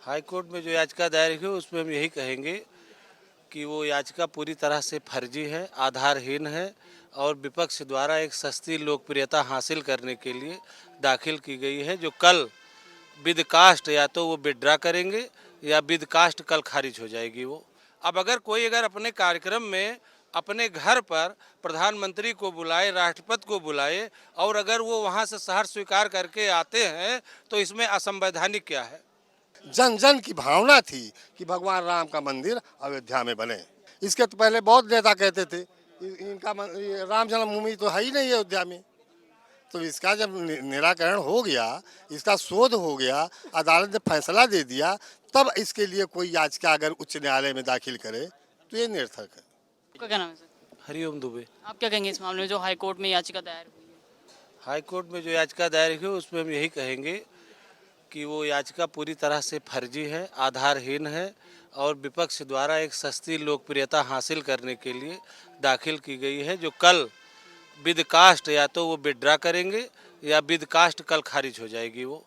High court में जो याचिका दायर हुई उसमें हम यही कहेंगे कि वो याचिका पूरी तरह से फर्जी है, आधारहीन है और विपक्ष द्वारा एक सस्ती लोकप्रियता हासिल करने के लिए दाखिल की गई है, जो कल विद कास्ट या तो वो विड्रा करेंगे या विद कास्ट कल खारिज हो जाएगी वो। अब अगर अपने कार्यक्रम में अपने घर पर प्रधानमंत्री को बुलाए, राष्ट्रपति को बुलाए और अगर वो वहाँ से शहर स्वीकार करके आते हैं तो इसमें असंवैधानिक क्या है? जन जन की भावना थी कि भगवान राम का मंदिर अयोध्या में बने। इसके तो पहले बहुत नेता कहते थे इनका ये राम जन्मभूमि तो है ही नहीं अयोध्या में। तो इसका जब निराकरण हो गया, इसका शोध हो गया, अदालत ने फैसला दे दिया, तब इसके लिए कोई याचिका अगर उच्च न्यायालय में दाखिल करे तो ये निरर्थक है। आपका क्या नाम है सर? हरिओम दुबे। आप क्या कहेंगे इस मामले में जो हाई कोर्ट में याचिका दायर हुई है? हाई कोर्ट में जो याचिका दायर हुई उसमें हम यही कहेंगे कि वो याचिका पूरी तरह से फर्जी है, आधारहीन है और विपक्ष द्वारा एक सस्ती लोकप्रियता हासिल करने के लिए दाखिल की गई है, जो कल विद कास्ट या तो वो विड्रा करेंगे या विद कास्ट कल खारिज हो जाएगी वो।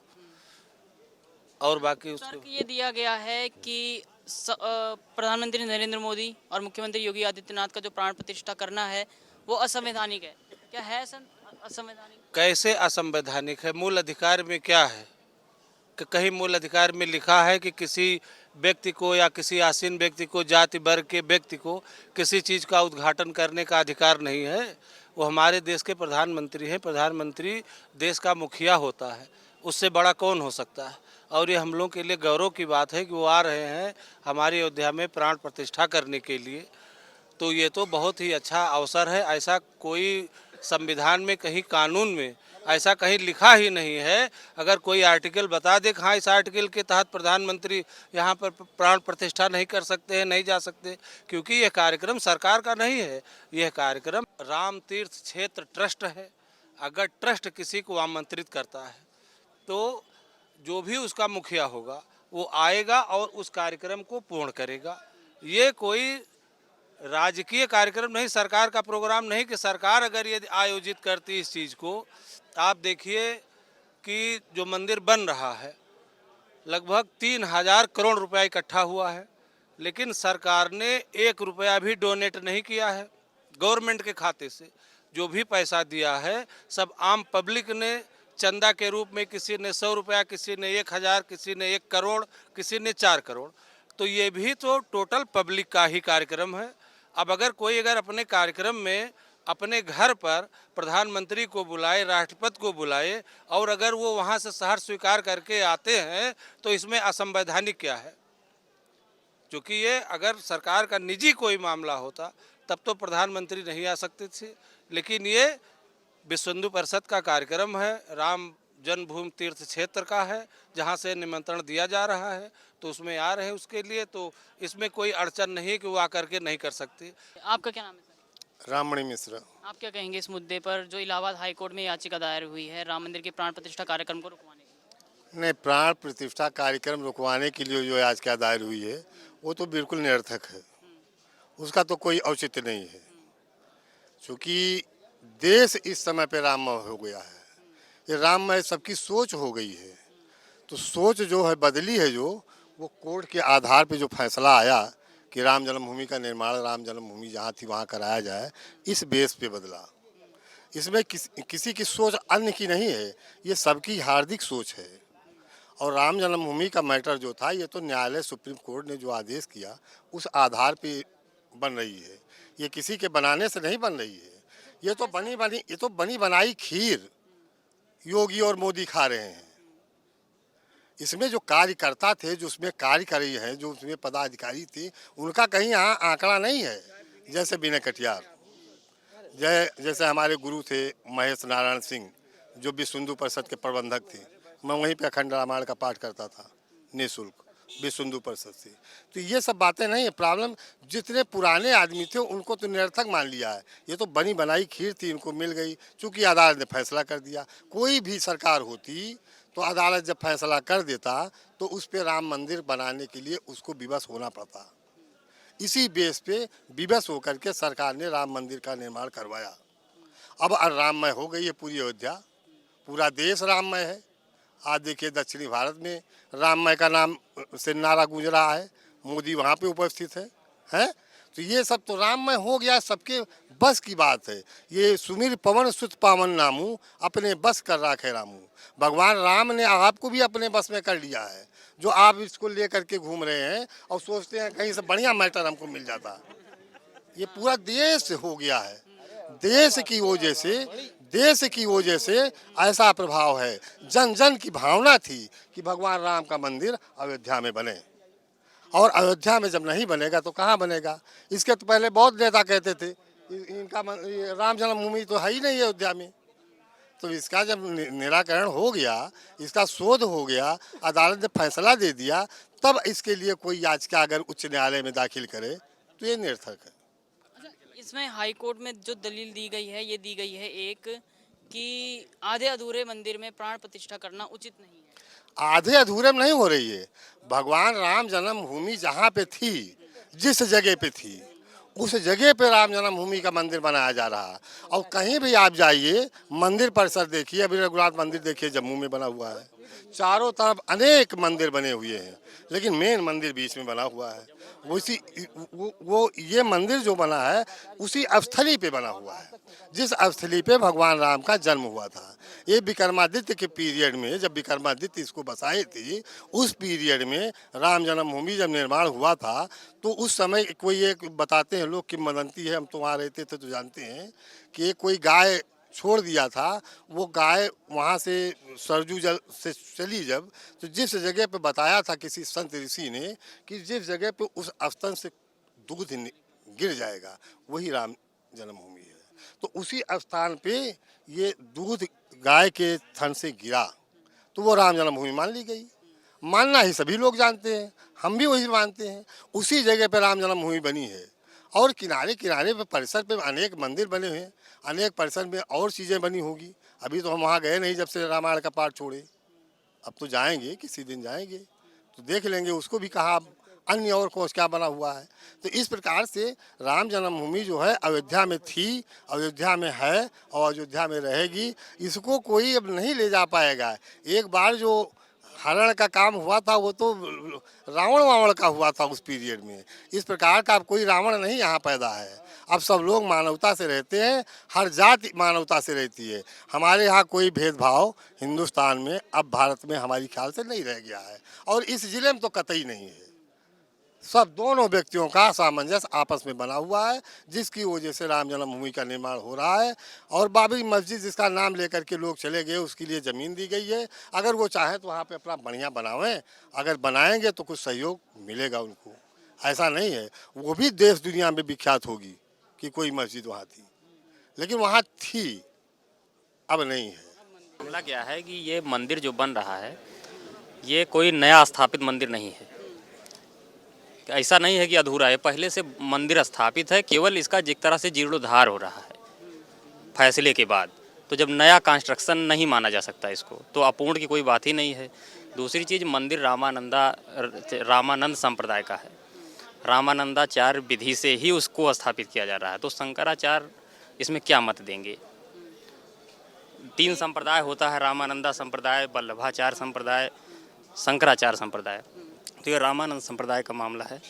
और बाकी उसको तर्क ये दिया गया है कि प्रधानमंत्री नरेंद्र मोदी और मुख्यमंत्री योगी आदित्यनाथ का जो प्राण प्रतिष्ठा करना है वो असंवैधानिक है। क्या है असंवैधानिक? कैसे असंवैधानिक है? मूल अधिकार में क्या है कि कहीं मूल अधिकार में लिखा है कि किसी व्यक्ति को या किसी आसीन व्यक्ति को, जाति वर्ग के व्यक्ति को किसी चीज़ का उद्घाटन करने का अधिकार नहीं है? वो हमारे देश के प्रधानमंत्री हैं। प्रधानमंत्री देश का मुखिया होता है, उससे बड़ा कौन हो सकता है? और ये हम लोगों के लिए गौरव की बात है कि वो आ रहे हैं हमारी अयोध्या में प्राण प्रतिष्ठा करने के लिए। तो ये तो बहुत ही अच्छा अवसर है। ऐसा कोई संविधान में, कहीं कानून में ऐसा कहीं लिखा ही नहीं है। अगर कोई आर्टिकल बता दे कि हाँ इस आर्टिकल के तहत प्रधानमंत्री यहाँ पर प्राण प्रतिष्ठा नहीं कर सकते हैं, नहीं जा सकते, क्योंकि यह कार्यक्रम सरकार का नहीं है। यह कार्यक्रम राम तीर्थ क्षेत्र ट्रस्ट है। अगर ट्रस्ट किसी को आमंत्रित करता है तो जो भी उसका मुखिया होगा वो आएगा और उस कार्यक्रम को पूर्ण करेगा। ये कोई राजकीय कार्यक्रम नहीं, सरकार का प्रोग्राम नहीं कि सरकार अगर ये आयोजित करती इस चीज़ को। आप देखिए कि जो मंदिर बन रहा है लगभग 3,000 करोड़ रुपया इकट्ठा हुआ है, लेकिन सरकार ने 1 रुपया भी डोनेट नहीं किया है। गवर्नमेंट के खाते से जो भी पैसा दिया है सब आम पब्लिक ने चंदा के रूप में, किसी ने 100 रुपया, किसी ने 1,000, किसी ने 1 करोड़, किसी ने 4 करोड़। तो ये भी तो टोटल पब्लिक का ही कार्यक्रम है। अब अगर अपने कार्यक्रम में अपने घर पर प्रधानमंत्री को बुलाए, राष्ट्रपति को बुलाए और अगर वो वहाँ से शहर स्वीकार करके आते हैं तो इसमें असंवैधानिक क्या है? क्योंकि ये अगर सरकार का निजी कोई मामला होता तब तो प्रधानमंत्री नहीं आ सकते थे, लेकिन ये विश्व हिंदू परिषद का कार्यक्रम है, राम जन्मभूमि तीर्थ क्षेत्र का है, जहाँ से निमंत्रण दिया जा रहा है तो उसमें आ रहे हैं उसके लिए। तो इसमें कोई अड़चन नहीं है कि वो आकर के नहीं कर सकते। आपका क्या नाम है सर? राममणि मिश्रा। आप क्या कहेंगे इस मुद्दे पर जो इलाहाबाद हाई कोर्ट में याचिका दायर हुई है राम मंदिर के प्राण प्रतिष्ठा कार्यक्रम को रुकवाने के लिए? नहीं, प्राण प्रतिष्ठा कार्यक्रम रुकवाने के लिए जो याचिका दायर हुई है वो तो बिल्कुल निरर्थक है। उसका तो कोई औचित्य नहीं है, क्योंकि देश इस समय पे राममय हो गया है। ये राममय सबकी सोच हो गई है। तो सोच जो है बदली है, जो वो कोर्ट के आधार पे जो फैसला आया कि राम जन्मभूमि का निर्माण, राम जन्मभूमि जहाँ थी वहाँ कराया जाए, इस बेस पे बदला। इसमें किसी की सोच अन्य की नहीं है, ये सबकी हार्दिक सोच है। और राम जन्मभूमि का मैटर जो था ये तो न्यायालय, सुप्रीम कोर्ट ने जो आदेश किया उस आधार पे बन रही है। ये किसी के बनाने से नहीं बन रही है। ये तो बनी बनाई खीर योगी और मोदी खा रहे हैं। इसमें जो कार्यकर्ता थे, जो उसमें कार्य कर रही हैं, जो उसमें पदाधिकारी थे, उनका कहीं यहाँ आंकड़ा नहीं है। जैसे विनय कटियार, जैसे हमारे गुरु थे महेश नारायण सिंह, जो विश्व हिंदू परिषद के प्रबंधक थे। मैं वहीं पे अखंड रामायण का पाठ करता था निःशुल्क विश्व हिंदू परिषद से। तो ये सब बातें नहीं है। प्रॉब्लम जितने पुराने आदमी थे उनको तो निरर्थक मान लिया है। ये तो बनी बनाई खीर थी, इनको मिल गई चूँकि अदालत ने फैसला कर दिया। कोई भी सरकार होती तो अदालत जब फैसला कर देता तो उस पर राम मंदिर बनाने के लिए उसको विवश होना पड़ता। इसी बेस पे विवश होकर के सरकार ने राम मंदिर का निर्माण करवाया। अब राममय हो गई है पूरी अयोध्या, पूरा देश राममय है। आज देखिए दक्षिणी भारत में राममय का नाम से नारा गूंज रहा है, मोदी वहाँ पे उपस्थित है। तो ये सब तो राममय हो गया, सबके बस की बात है। ये सुमिर पवन सुत पावन नामू, अपने बस कर राखे रामू। भगवान राम ने आपको भी अपने बस में कर लिया है, जो आप इसको लेकर के घूम रहे हैं और सोचते हैं कहीं से बढ़िया मैटर हमको मिल जाता। ये पूरा देश हो गया है, देश की वजह से ऐसा प्रभाव है। जन जन की भावना थी कि भगवान राम का मंदिर अयोध्या में बने, और अयोध्या में जब नहीं बनेगा तो कहाँ बनेगा। इसके तो पहले बहुत नेता कहते थे इनका राम जन्मभूमि तो है ही नहीं अयोध्या में। तो इसका जब निराकरण हो गया, इसका शोध हो गया, अदालत ने फैसला दे दिया, तब इसके लिए कोई याचिका अगर उच्च न्यायालय में दाखिल करे तो ये निरर्थक है। इसमें हाई कोर्ट में जो दलील दी गई है, ये दी गई है एक कि आधे अधूरे मंदिर में प्राण प्रतिष्ठा करना उचित नहीं है। आधे अधूरे में नहीं हो रही है। भगवान राम जन्मभूमि जहाँ पे थी, जिस जगह पे थी, उस जगह पे राम जन्मभूमि का मंदिर बनाया जा रहा है। और कहीं भी आप जाइए, मंदिर परिसर देखिए, अभी रघुनाथ मंदिर देखिए जम्मू में बना हुआ है, चारों तरफ अनेक मंदिर बने हुए हैं, लेकिन मेन मंदिर बीच में बना हुआ है। वो ये मंदिर जो बना है उसी स्थली पे बना हुआ है, जिस स्थली पे भगवान राम का जन्म हुआ था। ये विक्रमादित्य के पीरियड में, जब विक्रमादित्य इसको बसाए थे, उस पीरियड में राम जन्मभूमि जब निर्माण हुआ था, तो उस समय कोई एक बताते हैं लोग, किंवदंती है, हम तो वहाँ रहते थे तो जानते हैं कि कोई गाय छोड़ दिया था। वो गाय वहाँ से सरजू जल से चली जब, तो जिस जगह पे बताया था किसी संत ऋषि ने कि जिस जगह पे उस स्तन से दूध गिर जाएगा वही राम जन्मभूमि है। तो उसी स्थान पे ये दूध गाय के थन से गिरा, तो वो राम जन्मभूमि मान ली गई। मानना ही सभी लोग जानते हैं, हम भी वही मानते हैं। उसी जगह पे राम जन्मभूमि बनी है, और किनारे किनारे पे परिसर पे अनेक मंदिर बने हुए हैं, अनेक परिसर में और चीज़ें बनी होगी। अभी तो हम वहाँ गए नहीं जब से रामायण का पाठ छोड़े, अब तो जाएंगे, किसी दिन जाएंगे तो देख लेंगे उसको भी, कहाँ अन्य और कोस क्या बना हुआ है। तो इस प्रकार से राम जन्मभूमि जो है अयोध्या में थी, अयोध्या में है और अयोध्या में रहेगी। इसको कोई अब नहीं ले जा पाएगा। एक बार जो हरण का काम हुआ था वो तो रावण वावण का हुआ था उस पीरियड में। इस प्रकार का अब कोई रावण नहीं यहाँ पैदा है। अब सब लोग मानवता से रहते हैं, हर जाति मानवता से रहती है। हमारे यहाँ कोई भेदभाव हिंदुस्तान में, अब भारत में हमारी ख्याल से नहीं रह गया है, और इस जिले में तो कतई नहीं है। सब दोनों व्यक्तियों का सामंजस्य आपस में बना हुआ है, जिसकी वजह से राम जन्मभूमि का निर्माण हो रहा है। और बाबरी मस्जिद जिसका नाम लेकर के लोग चले गए, उसके लिए ज़मीन दी गई है। अगर वो चाहे तो वहाँ पे अपना बढ़िया बनावें, अगर बनाएंगे तो कुछ सहयोग मिलेगा उनको। ऐसा नहीं है, वो भी देश दुनिया में विख्यात होगी कि कोई मस्जिद वहाँ थी, लेकिन वहाँ थी, अब नहीं है। मामला क्या है कि ये मंदिर जो बन रहा है, ये कोई नया स्थापित मंदिर नहीं है। ऐसा नहीं है कि अधूरा है, पहले से मंदिर स्थापित है, केवल इसका जिस तरह से जीर्णोद्धार हो रहा है फैसले के बाद। तो जब नया कंस्ट्रक्शन नहीं माना जा सकता इसको, तो अपूर्ण की कोई बात ही नहीं है। दूसरी चीज़, मंदिर रामानंद संप्रदाय का है, रामानंदाचार्य विधि से ही उसको स्थापित किया जा रहा है। तो शंकराचार्य इसमें क्या मत देंगे? 3 संप्रदाय होता है, रामानंदा संप्रदाय, वल्लभाचार्य संप्रदाय, शंकराचार्य संप्रदाय। तो ये रामानंद संप्रदाय का मामला है,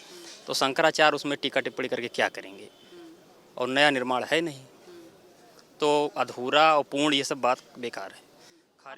तो शंकराचार्य उसमें टीका टिप्पणी करके क्या करेंगे, और नया निर्माण है नहीं, तो अधूरा और पूर्ण ये सब बात बेकार है।